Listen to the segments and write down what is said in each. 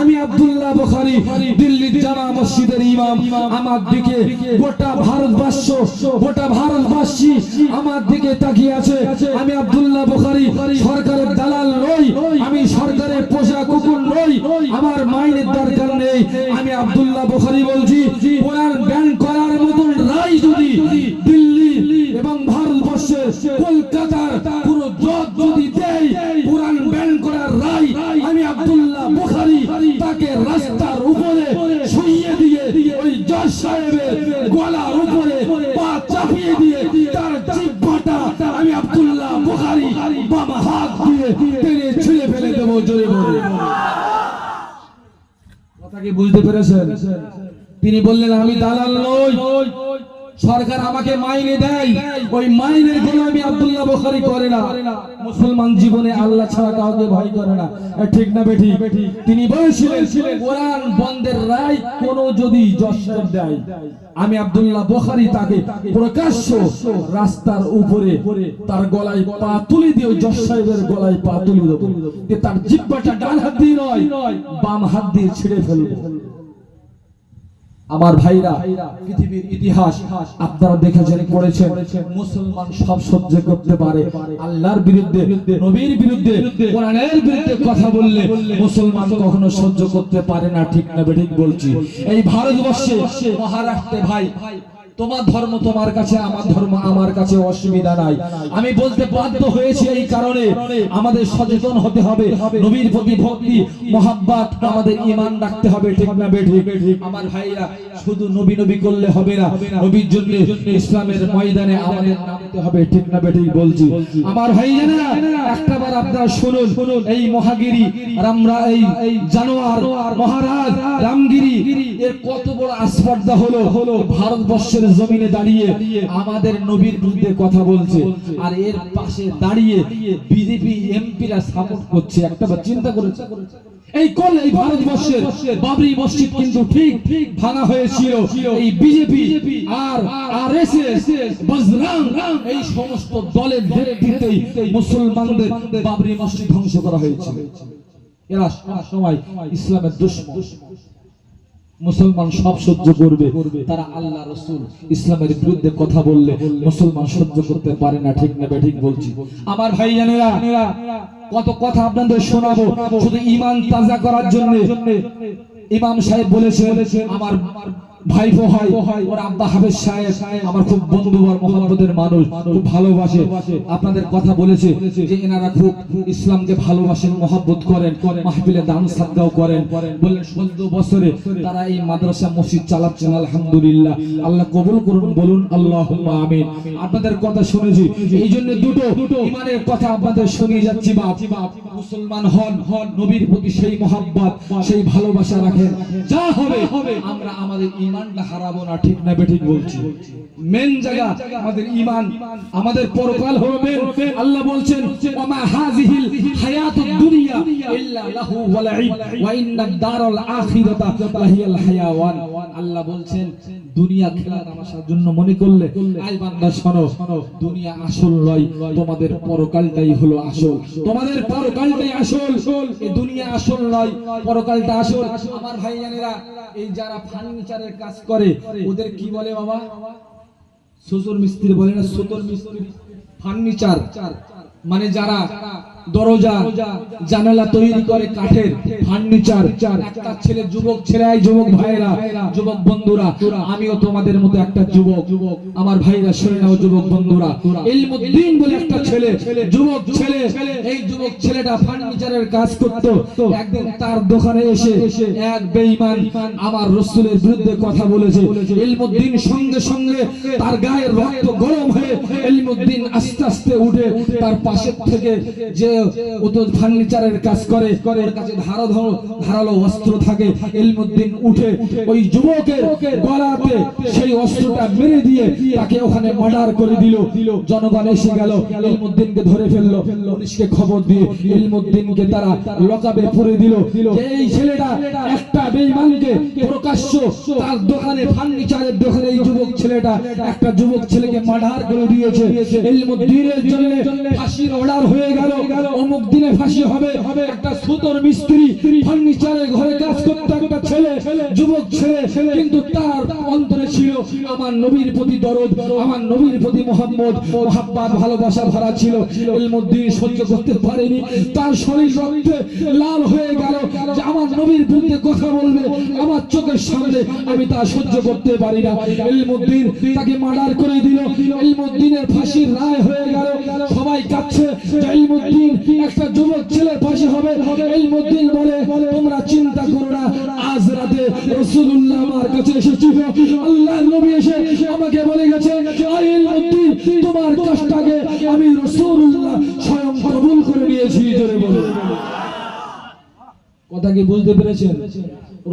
আমি আব্দুল্লাহ বুখারী দিল্লির জামা মসজিদের ইমাম। আমার দিকে গোটা ভারতবাসী আমার দিকে তাকিয়ে আছে। আমি আব্দুল্লাহ বুখারী সরকারের দালাল নই, আমি সরকারের পোষা কুকুর নই, আমার মাইনের দরকার নেই। আমি আব্দুল্লাহ বুখারী বলছি, কোরআন ব্যান করার মতন রায় যদি দিল্লি এবং ভারতবর্ষের কলকাতার পুরো জজ যদি দেয় কোরআন ব্যান করার রায়, আমি আব্দুল্লাহ বুখারী তাকে রাস্তার উপরে শুইয়ে দিয়ে ওই জজ সাহেবের গলার উপরে পা চাপিয়ে দিয়ে তার জিহ্বাটা আমি আব্দুল্লাহ বুখারী বাম হাত দিয়ে টেনে ছিঁড়ে ফেলে দেবো। জোরে বলে কথা কি বুঝতে পেরেছেন? তিনি বললেন, আমি দালাল নই, সরকার আমাকে মাইনে দেয়, ওই মাইনের গোলামি আব্দুল্লাহ বুখারী করে না। মুসলমান জীবনে আল্লাহ ছাড়া কাউকে ভয় করে না, ঠিক না বেঠিক? তিনি বলেছিলেন, কোরআন বন্ধের রায় কোন যদি জজ সাহেব দেয়, আমি আব্দুল্লাহ বুখারী তাকে প্রকাশ্য রাস্তার উপরে তার গলায় পা তুলে দিয়ে ওই জজ সাহেবের গলায় পা তুলে দেবো, তার জিহ্বাটা ডান হাত দিয়ে নয় বাম হাত দিয়ে ছিঁড়ে ফেলবো। আমার ভাইরা, পৃথিবীর ইতিহাস আপনারা দেখেছেন, পড়েছেন, মুসলমান সব সহ্য করতে পারে, আল্লাহর বিরুদ্ধে, নবীর বিরুদ্ধে, কোরআনের বিরুদ্ধে কথা বললে মুসলমান কখনো সহ্য করতে পারে না, ঠিক না বেঠিক বলছি? এই ভারতবর্ষে মহারাষ্ট্রে ভাই, তোমার ধর্ম তোমার কাছে, আমার ধর্ম আমার কাছে, অসুবিধা নাই। আমি বলতে বাধ্য হয়েছি এই কারণে আমাদের সচেতন হতে হবে, নবীর প্রতি ভক্তি মহাব্বত, আমাদের ঈমান রাখতে হবে, ঠিক না বেঠিক? আমার ভাইরা, শুধু নবী নবী করলে হবে না, নবীর জন্য ইসলামের ময়দানে আমাদের নামতে হবে, ঠিক না বেঠিক বলছি? আমার ভাইজানেরা, একটাবার আপনারা শুনুন, এই মহাগিরি রামরা, এই জানোয়ার মহারাজ রামগিরি এর কত বড় আসপর্দা হলো ভারতবর্ষের জমিনে দাঁড়িয়ে আমাদের নবীর বিরুদ্ধে কথা বলছে, আর এর পাশে দাঁড়িয়ে বিজেপি এমপিরা সাপোর্ট করছে। একটাবার চিন্তা করেছে? এই ভারতবর্ষের বাবরি মসজিদ কিন্তু ঠিক ভাঙা হয়েছিল এই বিজেপি আর আরএসএস, বজরং, এই সমস্ত দলের নেতৃত্বেই মুসলমানদের বাবরি মসজিদ ধ্বংস করা হয়েছিল। এরা সময় ইসলামের দুশমন, মুসলমান সব সহ্য করবে, তারা আল্লাহ রাসূল ইসলামের বিরুদ্ধে কথা বললে মুসলমান সহ্য করতে পারে না, ঠিক না বেঠিক বলছি? আমার ভাইজানেরা, কত কথা আপনাদের শোনাবো শুধু ঈমান তাজা করার জন্য। ইমাম সাহেব বলেছেন, আমার ভাইপো হয়, ওর আব্বা হাফেজ সাহেব আমার খুব বন্ধু আর মহব্বতের মানুষ, খুব ভালোবাসে। আপনাদের কথা বলেছে যে এনারা খুব ইসলামকে ভালোবাসেন, মহব্বত করেন, মাহফিলে দান সাদগাও করেন। বললেন ১৬ বছরে তারা এই মাদ্রাসা মসজিদ চালাচ্ছেন, আলহামদুলিল্লাহ, আল্লাহ কবুল করুন, বলুন আল্লাহুম্মা আমিন। আপনাদের কথা শুনেছি, এই জন্য দুটো ঈমানের কথা আপনাদের শুনিয়ে যাচ্ছি। বাপ মুসলমান হন, নবীর প্রতি সেই মহব্বত, সেই ভালোবাসা রাখেন, যা হবে আমরা আমাদের ঈমানটা হারাবো না, ঠিক না বেঠিক বলছি? মেন জায়গা আমাদের ঈমান, আমাদের পরকাল হলো মেন। আল্লাহ বলছেন, ওমা হাযিহিল হায়াতুদ দুনিয়া ইল্লা লাহু ওয়া লাইব ওয়া ইন্নাদ দারাল আখিরাতা লাহিয়াল হায়াওয়ান। আল্লাহ বলছেন, দুনিয়া খেলা তামাশার জন্য মনে করলে, আই বান্দা শোনো, দুনিয়া আসল নয়, তোমাদের পরকালটাই হলো আসল, তোমাদের পরকালটাই আসল। এই দুনিয়া আসল নয়, পরকালটা আসল। আমার ভাইজানেরা, এই যারা ফার্নিচারের কাজ করে ওদের কি বলে বাবা? শ্বশুর মিস্ত্রি বলে না, শ্বশুর মিস্ত্রি। ফার্নিচার মানে যারা দরজা জানালা তৈরি করে কাঠের, ফার্নিচার। একটা ছেলে, যুবক ছেলে, যুবক ভাইরা, যুবক বন্ধুরা, আমিও তোমাদের মতো একটা যুবক। আমার ভাইরা শুনে নাও, যুবক বন্ধুরা, ইলমুদ্দিন বলে একটা ছেলে, যুবক ছেলে। এই যুবক ছেলেটা ফার্নিচারের কাজ করত। একদিন তার দোকানে এসে এক বেঈমান আমার রাসূলের বিরুদ্ধে কথা বলেছে। ইলমুদ্দিন সঙ্গে সঙ্গে তার গায়ের রক্ত গরম হয়ে ইলমুদ্দিন আস্তে আস্তে উঠে তার পাশে থেকে, যে ও তো ফার্নিচারের কাজ করে, ওর কাছে ধারালো অস্ত্র থাকে, ইলমুদ্দিন উঠে ওই যুবকের গলাতে সেই অস্ত্রটা মেরে দিয়ে তাকে ওখানে মার্ডার করে দিল। জনগণ এসে গেল, ইলমুদ্দিনকে ধরে ফেললো, পুলিশকে খবর দিয়ে ইলমুদ্দিনকে তারা লকআপে পুরে দিল। এই ছেলেটা একটা বেঈমানকে প্রকাশ্য তার দোকানে, ফার্নিচারের দোকানে, এই যুবক ছেলেটা একটা যুবক ছেলেকে মার্ডার করে দিয়েছে। ইলমুদ্দিনের জন্য ফাঁসির অর্ডার হয়ে গেল। অমুক দিনে ফাঁসি হবে। একটা সুতোর মিস্ত্রি ফার্নিচারের ঘরে কাজ করতে একটা ছেলে, যুবক ছেলে, কিন্তু তার অন্তরে ছিল আমার নবীর প্রতি দরদ, আমার নবীর প্রতি মোহাম্মদ মোহাব্বত ভালোবাসা ভরা ছিল। ইলমুদ্দিন সহ্য করতে পারেনি, তার শরীর রক্তে লাল হয়ে গেল যে আমার নবীর বিরুদ্ধে কথা বলবে আমার চোখের সামনে, আমি তা সহ্য করতে পারি না। ইলমুদ্দিন তাকে মার্ডার করে দিল। ইলমুদ্দিনের ফাঁসির রায় হয়ে গেল। সবাই কাঁদছে যে ইলমুদ্দিন একটা যুবক ছেলের ফাঁসি হবে। ইলমুদ্দিন বলে তোমরা চিন্তা করো না, আজ রাতে রাসূলুল্লাহ আমার কাছে এসেছিল, আল্লাহর নবী এসে আমাকে বলে গেছে ইলমুদ্দিন তোমার কাজটাকে আমি রাসূলুল্লাহ স্বয়ং কবুল করে নিয়েছি। জোরে বলো। কথা কি বুঝতে পেরেছেন?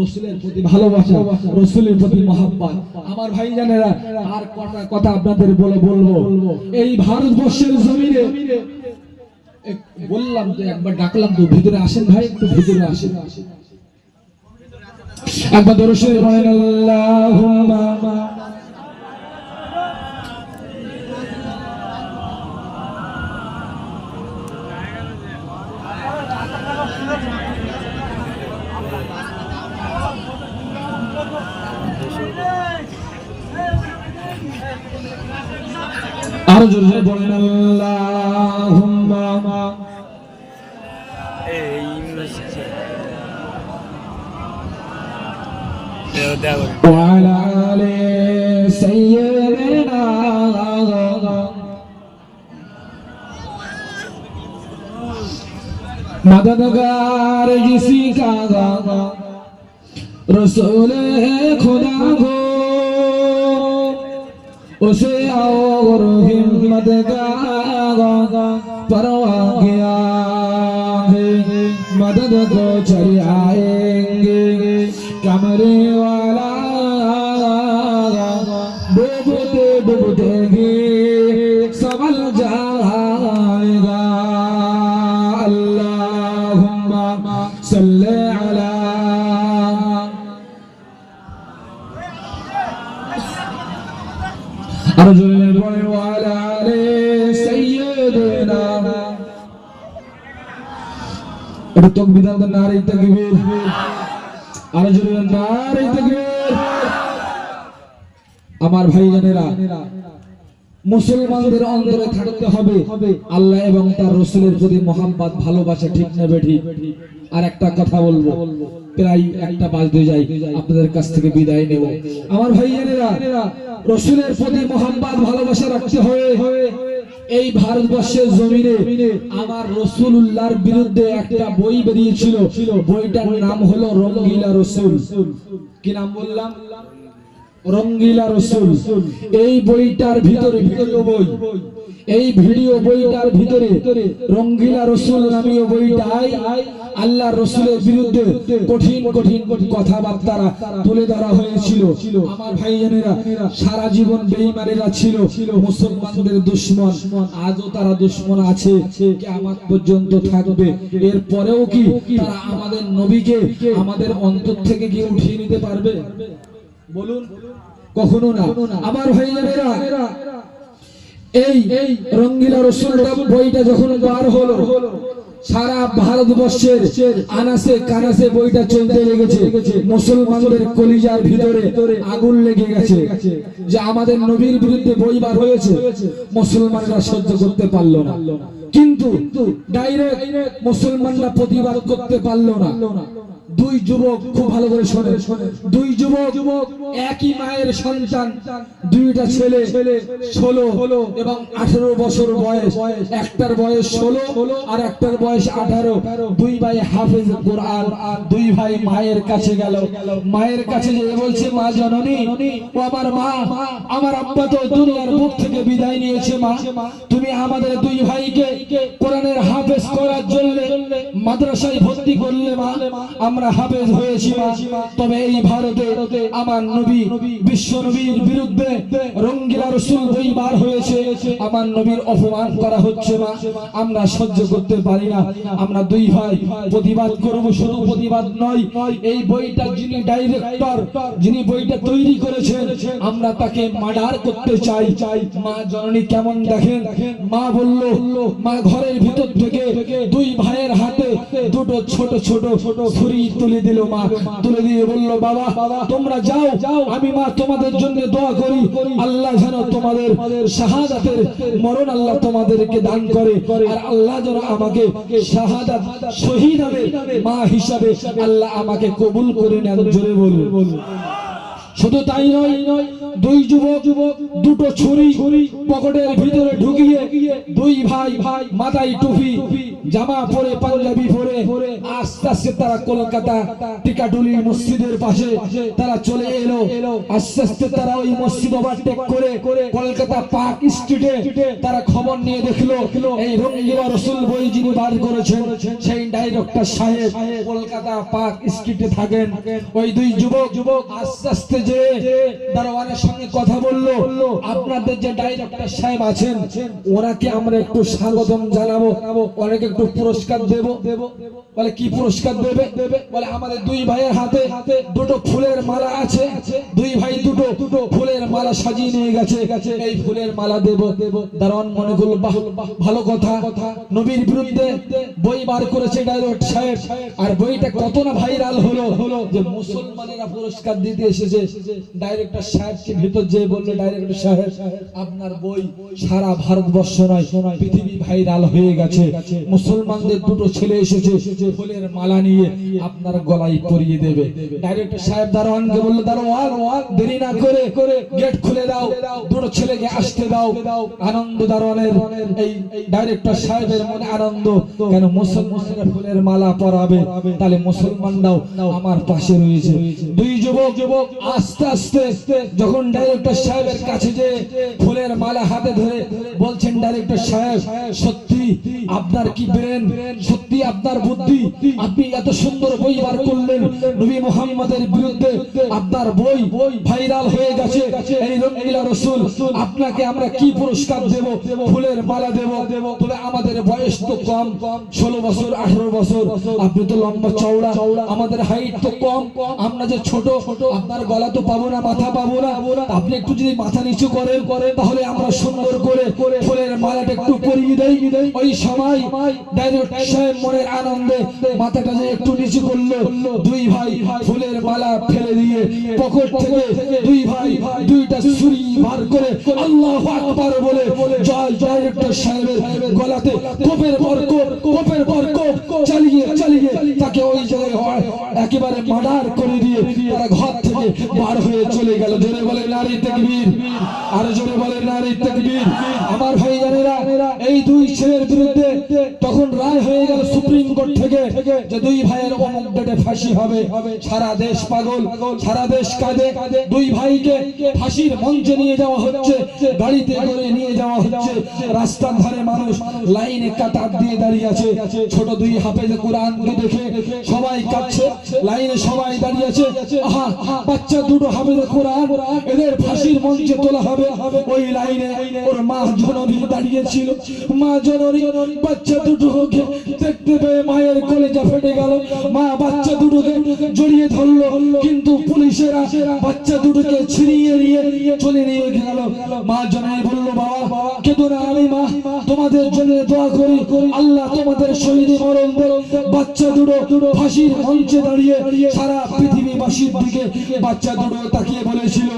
রাসূলের প্রতি ভালোবাসা, রাসূলের প্রতি মহব্বত। আমার ভাইজানেরা আর কটা কথা আপনাদের বলবো। এই ভারতবর্ষের জমিনে বললাম তো, একবার ডাকলাম তো, ভিতরে আসেন ভাই, একটু ভিতরে আসেন। একবার রাসূল বলেন আল্লাহুম্মা আরো জোরে বলেন আল্লাহুম্মা ওয়ালা আলি সাইয়্যিদিনা मददगार किसी का रसूल है खुदा को, उसे और हिम्मत का परवाह किया है। मदद को चले आएंगे कमरे वाला, डूबते डूबते ही संभल जाएगा। अल्लाहुम्मा सल्ले अला अर्जुन वाला आले सय्यदना। এটা তাকবীর দাও, নারে তাকবীর, अर्जुन नारे তাকবীর। আমার ভাইজানেরা, মুসলমানদের অন্তরে থাকতে হবে আল্লাহ এবং তার রাসূলের প্রতি মহব্বত ভালোবাসা, ঠিক না বেঠিক? আর একটা কথা বলবো, প্রায় একটা বাজতে যাই, আপনাদের কাছ থেকে বিদায় নেব। আমার ভাইজানেরা, রাসূলের প্রতি মহব্বত ভালোবাসা রাখতে হবে। এই ভারতবর্ষের জমিনে আমার রাসূলুল্লাহর বিরুদ্ধে একটা বই বেরিয়েছিল, বইটার নাম হলো রঙ্গিলা রাসূল। কি নাম বললাম? রঙ্গিলা রাসূল। এই বইটার ভিতরে ভিডিও বই, এই ভিডিও বইটার ভিতরে রঙ্গিলা রাসূল নামীয় বইটায় আল্লাহর রাসূলের বিরুদ্ধে কঠিন কঠিন কথাবার্তা তুলে ধরা হয়েছিল। আমার ভাইজানেরা, সারা জীবন বেঈমানেরা ছিল মুসলমানদের দুশমন, আজও তারা দুশমন আছে, কিয়ামত পর্যন্ত থাকবে। এরপরেও কি তারা আমাদের নবীকে আমাদের অন্তর থেকে কি উঠিয়ে নিতে পারবে? বলুন, কখনো না। আমার ভাইজানেরা, এই রঙ্গিলা রাসূল বইটা যখন বার হলো, সারা ভারতবর্ষের আনাসে কানাসে বইটা চলতে লেগেছে। মুসলমানদের কলিজার ভিতরে আগুন লেগে গেছে যে আমাদের নবীর বিরুদ্ধে বই বার হয়েছে। মুসলমানরা সহ্য করতে পারলো না, কিন্তু ডাইরেক্ট মুসলমানরা প্রতিবাদ করতে পারলো না। দুই যুবক, খুব ভালো করে শোনে, দুই যুবক একই মায়ের সন্তান, দুইটা ছেলে, 16 এবং 18 বছর বয়স। একটার বয়স 16 আর একটার বয়স 18। দুই ভাই হাফেজ কোরআন। দুই ভাই মায়ের কাছে গেল, মায়ের কাছে যেয়ে বলছে, মা জননী, ও আমার মা, আমার আব্বা তো দুনিয়ার বুক থেকে বিদায় নিয়েছে, মা তুমি আমাদের দুই ভাইকে কোরআনের হাফেজ করার জন্য মাদ্রাসায় ভর্তি করলে, মা আমরা আমরা হাফেজ হয়েছি মা, তবে এই ভারতে আমার নবী বিশ্ব নবীর বিরুদ্ধে রঙ্গিলা রসুল বই বার হয়েছে, আমার নবীর অপমান করা হচ্ছে মা, আমরা সহ্য করতে পারি না। আমরা দুই ভাই প্রতিবাদ করব, শুধু প্রতিবাদ নয়, এই বইটা যিনি ডাইরেক্টর, যিনি বইটা তৈরি করেছেন, আমরা তাকে মার্ডার করতে চাই। মা জননী কেমন দেখেন, মা বলল, মা ঘরের ভিতর থেকে দুই ভাইয়ের হাতে দুটো ছোট ছোট ছুরি তুলে দিল, মা তুলে দিয়ে বলল, বাবা তোমরা যাও, আমি মা তোমাদের জন্য দোয়া করি, আল্লাহ যেন তোমাদের শাহাদাতের মরণ আল্লাহ তোমাদেরকে দান করে, আর আল্লাহ যেন আমাকে শাহাদাত শহীদের মা হিসাবে আল্লাহ আমাকে কবুল করে নেন। জোরে বলুন। শুধু তাই নয়, দুই যুবক দুটো ছুরি পকেটের ভিতরে ঢুকিয়ে দুই ভাই মাথায় টুপি জামা পরে পাঞ্জাবি পরে আস্তে আস্তে তারা কলকাতা টিকাটুলি মসজিদের পাশে তারা চলে এলো। আস্তে আস্তে তারা ওই মসজিদ ওভারটেক করে কলকাতা পার্ক স্ট্রিটে তারা খবর নিয়ে দেখলো এই রঙ্গিলা রসুল বই যিনি বার করেছেন সেই ডাইরেক্টর সাহেব কলকাতা পার্ক স্ট্রিটে থাকেন। ওই দুই যুবক আস্তে আস্তে যে দারোয়ানের সঙ্গে কথা বললো, আপনাদের যে ডাইরেক্টর সাহেব আছেন ওনাকে আমরা একটু স্বাগতম জানাবো, ওনাকে একটু পুরস্কার দেব। বলে কি পুরস্কার দেবে? বলে আমাদের দুই ভাইয়ের হাতে দুটো ফুলের মালা আছে, দুই ভাই দুটো ফুলের মালা সাজিয়ে নিয়ে গেছে, এই ফুলের মালা দেব। দারোয়ান মনে করল বাহ ভালো কথা, নবীর বিরুদ্ধে বই বার করেছে ডাইরেক্টর সাহেব, আর বইটা কত না ভাইরাল হলো যে মুসলমানেরা পুরস্কার দিতে এসেছে। ডাইরেক্টর সাহেবকে ভিতর যে বললো, ডাইরেক্টর সাহেব আপনার বই সারা ভারতবর্ষ নয় পৃথিবী ভাইরাল হয়ে গেছে, মুসলমানদের দুটো ছেলে এসেছে ফুলের মালা নিয়ে আপনার গলায় পরিয়ে দেবে। ডাইরেক্টর সাহেব দারোয়ানকে বললো, দারোয়ান দেরি না করে গেট খুলে দাও, দুটো ছেলেকে আসতে দাও। আনন্দ দারোয়ানের, এই ডাইরেক্টর সাহেবের মনে আনন্দ, কেন মুসলমানরা ফুলের মালা পরাবে, তাহলে মুসলমানরাও আমার পাশে রয়েছে। দুই যুবক আস্তে আস্তে যখন ডাইরেক্টর সাহেবের কাছে যে ফুলের মালা হাতে ধরে বলছেন, ডাইরেক্টর সাহেব সত্যি আপনার কি ব্রেন, সত্যি আপনার বুদ্ধি, আপনি এত সুন্দর বই বার করলেন নবী মুহাম্মদের বিরুদ্ধে, আপনার বই ভাইরাল হয়ে গেছে এই রঙ্গিলা রসুল, আপনাকে আমরা কি পুরস্কার দেব? ফুলের মালা দেব। তবে আমাদের বয়স তো কম, 16 বছর 18 বছর, আপনি তো লম্বা চওড়া, আমাদের হাইট তো কম, আমরা যে ছোট, আপনার গলা তো পাবো না, মাথা পাবো না, আপনি একটু যদি মাথা নিচু করেন তাহলে আমরা সুন্দর করে ফুলের মালাটা একটু পরিয়ে দেই। ওই সময় ডাইরেক্টর সাহেব মনের আনন্দে মাথাটা যে একটু নিচু করলো, দুই ভাই ফুলের মালা ফেলে দিয়ে পকেট থেকে দুই ভাই দুইটা ছুরি বার করে আল্লাহু আকবার বলে জয় ডাইরেক্টর সাহেবের গলাতে কোপের পর কোপ চালিয়ে তাকে ওই জায়গায় একেবারে মার্ডার করে দিয়ে তারা ঘর থেকে বার হয়ে চলে গেল। জোরে বলে নারী তাকবীর, আর জোরে বলে নারী তাকবীর। আমার ভাই জানেরা, এই দুই ছেলের বিরুদ্ধে তখন রায় হয়ে গেল সুপ্রিম কোর্ট থেকে যে দুই ভাইয়ের অমুক ডেটে ফাঁসি হবে। সারা দেশ পাগল, সারা দেশ কাঁদে। দুই ভাইকে ফাঁসির মঞ্চে নিয়ে যাওয়া হচ্ছে, গাড়িতে করে নিয়ে যাওয়া হচ্ছে, রাস্তার ধারে মানুষ লাইনে কাতার দিয়ে দাঁড়িয়ে আছে। ছোট দুই হাফেজ কোরআনকে দেখে সবাই কাঁদছে, লাইনে সবাই দাঁড়িয়ে আছে। আহা, বাচ্চা দুটো হাফেজ কোরআন, এদের ফাঁসির মঞ্চে তোলা হবে। ওই লাইনে ওর মা জননী দাঁড়িয়ে ছিল। মা জননী বাচ্চা দুটোকে দেখতে পেয়ে মায়ের কলেজা ফেটে গেল। মা বাচ্চা দুটোকে জড়িয়ে ধরলো, কিন্তু পুলিশেরা বাচ্চা দুটোকে ছিনিয়ে নিয়ে চলে নিয়ে গেল। মা জননী বলল, বাবা কেঁদো না, আমি মা তোমাদের জন্য দোয়া করি, আল্লাহ তোমাদের শহীদ মরণ দেন। বাচ্চা দুটো ফাঁসির মঞ্চে দাঁড়িয়ে সারা পৃথিবীবাসীর দিকে বাচ্চা দুটো তাকিয়ে বলেছিল,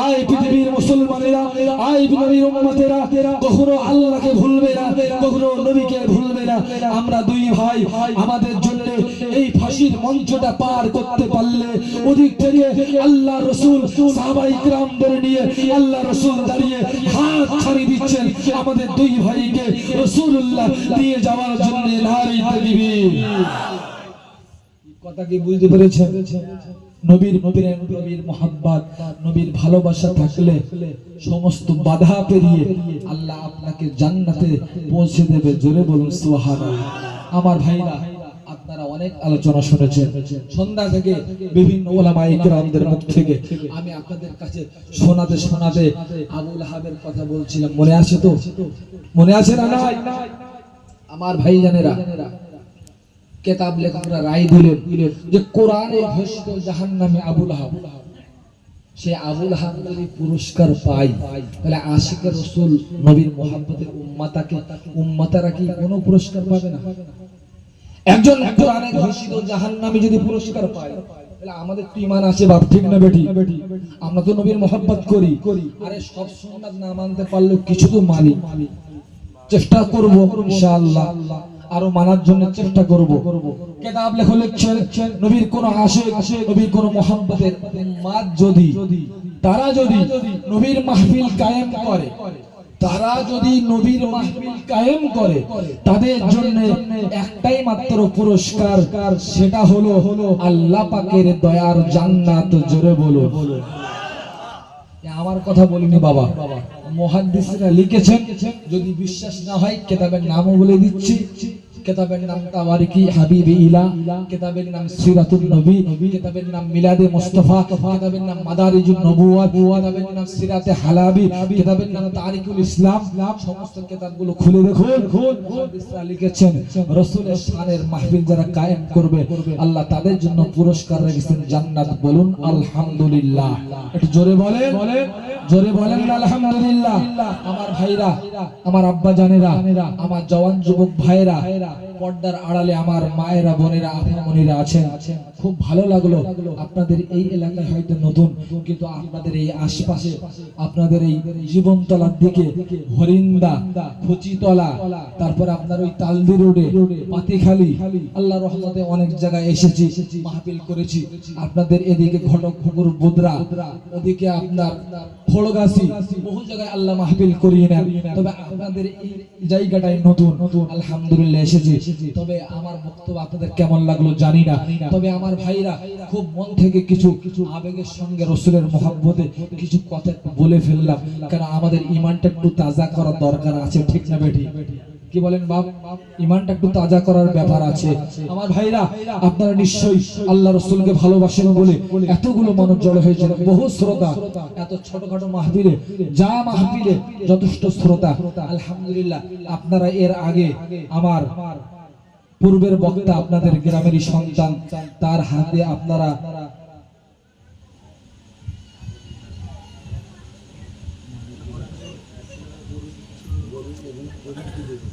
আয় পৃথিবীর মুসলমানেরা, আয় নবীর উম্মতেরা, কখনো আল্লাহকে ভুলবে না, কখনো নবীকে ভুলবে না। আমরা দুই ভাই আমাদের জন্য এই ফাঁসির মঞ্চটা পার করতে পারলে ওদিক থেকে আল্লাহ রাসূল সাহাবায়ে কিরামদের নিয়ে আল্লাহ রাসূল দাঁড়িয়ে হাত ছাড়িয়ে দিচ্ছেন আমাদের দুই ভাইকে রাসূলুল্লাহ নিয়ে যাওয়ার জন্য। নারী তাকবীর। কথা কি বুঝতে পেরেছেন? নবীর মোহাব্বত, নবীর ভালোবাসা থাকলে সমস্ত বাধা পেরিয়ে আল্লাহ আপনাকে জান্নাতে পৌঁছে দেবে। জোরে বলুন সুবহানাল্লাহ। আমার ভাইরা, আপনারা অনেক আলোচনা শুনেছেন, সন্ধ্যা থেকে বিভিন্ন ওলামায়ে কেরামদের মুখ থেকে আমি আপনাদের কাছে শোনাতে শোনাতে আবু লাহাবের কথা বলছিলাম, মনে আছে তো? মনে আছে না? নাই আমার ভাইজানেরা, কিতাব লেখকরা রায় দিলেন যে কোরআনে ঘোষিত জাহান্নামী আবু লাহাব, সে আবু লাহাব যদি পুরস্কার পায় তাহলে আশিকে রাসূল নবীর মুহাব্বতের উম্মতারা কি কোনো পুরস্কার পাবে না? একজন কোরআনে ঘোষিত জাহান্নামী যদি পুরস্কার পায় তাহলে আমাদের তো ঈমান আছে বাপ, ঠিক না বেটি? আমরা তো নবীর মুহাব্বত করি, আরে সব সুন্নাত না মানতে পারলেও কিছু তো মানি, চেষ্টা করব ইনশাআল্লাহ আরো মানার জন্য চেষ্টা করব। কিতাব লেখক লিখছেন নবীর কোন আশিক, নবীর কোন মুহাব্বতের উম্মত যদি তারা যদি নবীর মাহফিল কায়েম করে, তারা যদি নবীর মাহফিল কায়েম করে, তাদের জন্য একটাই মাত্র পুরস্কার, সেটা হলো আল্লাহ পাকের দয়ার জান্নাত। জোরে বলো। আমার কথা বলিনি বাবা, মুহাদ্দিসরা লিখেছেন, যদি বিশ্বাস না হয় কিতাবের নামও বলে দিচ্ছি। কিতাবের নাম তাওয়ারিকি হাবিবি ইলা, কিতাবের নাম সিরাতুন নবী, কিতাবের নাম মিলাদে মুস্তাফা, কিতাবের নাম মাদারিজুন নবুওয়াত, কিতাবের নাম সিরাতে হালাবি, কিতাবের নাম তারিকুল ইসলাম। সমস্ত কিতাবগুলো খুলে দেখুন, মুহাদ্দিসরা লিখেছেন রাসূলের শানের মাহফিল যারা কায়েম করবে আল্লাহ তাদের জন্য পুরস্কার রেখেছেন জান্নাত। বলুন আলহামদুলিল্লাহ। একটু জোরে বলেন, জোরে বলেন আলহামদুলিল্লাহ। আমার ভাইরা, আমার আব্বা জানেরা, আমার জওয়ান যুবক ভাইরা, পর্দার আড়ালে আমার মায়েরা, বোনেরা, আপামনিরা আছেন, খুব ভালো লাগলো আপনাদের এই এলাকায় হয়তো নতুন, কিন্তু আপনাদের এই আশপাশে, আপনাদের এই জীবনতলার দিকে হরিন্দা, খুচিতলা, তারপর আপনার ওই তালদি রোডে, পাতিখালি, আল্লাহর রহমতে অনেক জায়গায় এসেছি, মাহফিল করেছি। আপনাদের এদিকে ঘটকপুকুর, বুদরা, ওদিকে আপনার খড়গাছি, বহু জায়গায় আল্লাহ মাহফিল করিয়ে নেন। তবে আপনাদের এই জায়গাটাই নতুন, আলহামদুলিল্লাহ এসেছি। তবে আমার বক্তব্য আপনাদের কেমন লাগলো জানি না, তবে আমার ভাইরা খুব মন থেকে কিছু আবেগের সঙ্গে রাসূলের মহব্বতে কিছু কথা বলে ফেললাম, কারণ আমাদের ঈমানটা একটু তাজা করার দরকার আছে, ঠিক না বেটি? কি বলেন বাপ? ঈমানটা একটু তাজা করার ব্যাপার আছে। আমার ভাইরা, আপনারা নিশ্চয়ই আল্লাহ রাসূলকে ভালোবাসেন বলে এতগুলো মানুষ জড়ো হয়েছিল, বহু শ্রোতা, এত ছোটখাটো মাহফিলে, যা মাহফিলে যথেষ্ট শ্রোতা। আলহামদুলিল্লাহ, আপনারা এর আগে আমার পূর্বের বক্তা আপনাদের গ্রামেরই সন্তান, তার হাতে আপনারা